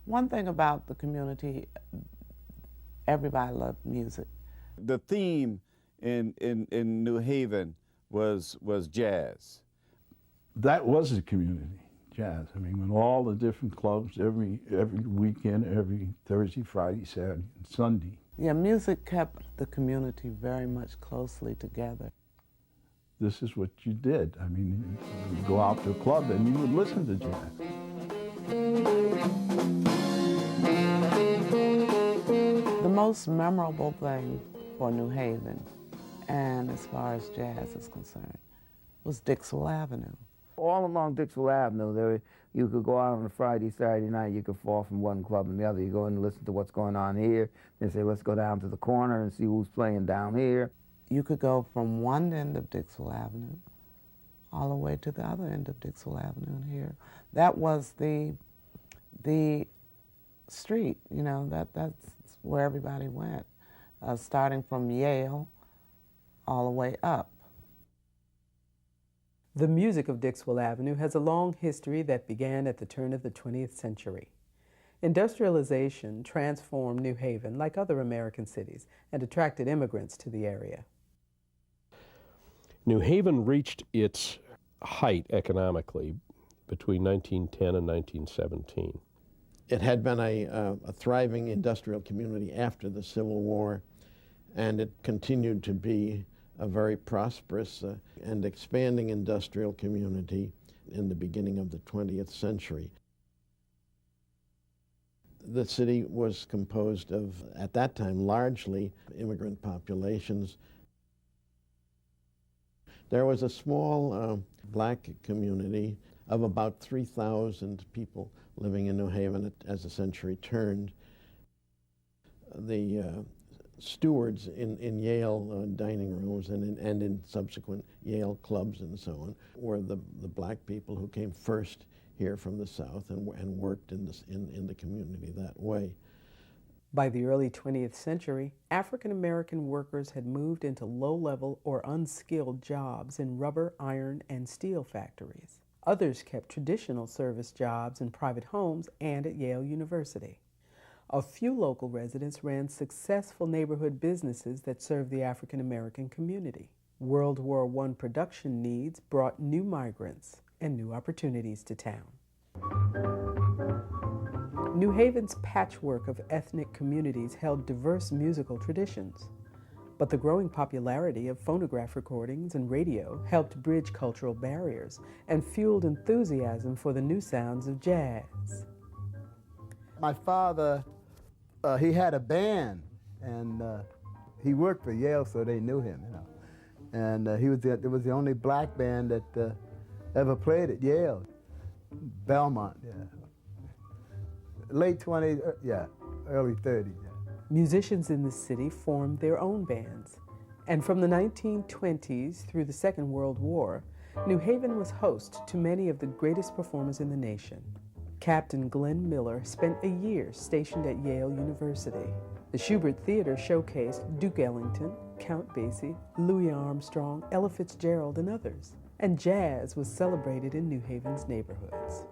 One thing about the community, everybody loved music. The theme in New Haven was jazz. That was the community, jazz. I mean, when all the different clubs, every weekend, every Thursday, Friday, Saturday, and Sunday. Yeah, music kept the community very much closely together. This is what you did. I mean, you'd go out to a club and you would listen to jazz. The most memorable thing for New Haven, and as far as jazz is concerned, was Dixwell Avenue. All along Dixwell Avenue, you could go out on a Friday, Saturday night, you could fall from one club and the other. You go in and listen to what's going on here. They say, let's go down to the corner and see who's playing down here. You could go from one end of Dixwell Avenue all the way to the other end of Dixwell Avenue and here. That was the street, you know, that's where everybody went, starting from Yale all the way up. The music of Dixwell Avenue has a long history that began at the turn of the 20th century. Industrialization transformed New Haven like other American cities and attracted immigrants to the area. New Haven reached its height economically between 1910 and 1917. It had been a thriving industrial community after the Civil War, and it continued to be a very prosperous and expanding industrial community in the beginning of the 20th century. The city was composed of, at that time, largely immigrant populations. There was a small black community of about 3,000 people living in New Haven as the century turned. The stewards in Yale dining rooms and in subsequent Yale clubs and so on were the black people who came first here from the South and worked in the community that way. By the early 20th century, African American workers had moved into low-level or unskilled jobs in rubber, iron, and steel factories. Others kept traditional service jobs in private homes and at Yale University. A few local residents ran successful neighborhood businesses that served the African American community. World War I production needs brought new migrants and new opportunities to town. New Haven's patchwork of ethnic communities held diverse musical traditions, but the growing popularity of phonograph recordings and radio helped bridge cultural barriers and fueled enthusiasm for the new sounds of jazz. My father, he had a band, and he worked for Yale, so they knew him, you know. And it was the only black band that ever played at Yale. Belmont, yeah. Late 20s, yeah, early 30s, yeah. Musicians in the city formed their own bands, and from the 1920s through the Second World War, New Haven was host to many of the greatest performers in the nation. Captain Glenn Miller spent a year stationed at Yale University. The Shubert Theater showcased Duke Ellington, Count Basie, Louis Armstrong, Ella Fitzgerald, and others. And jazz was celebrated in New Haven's neighborhoods.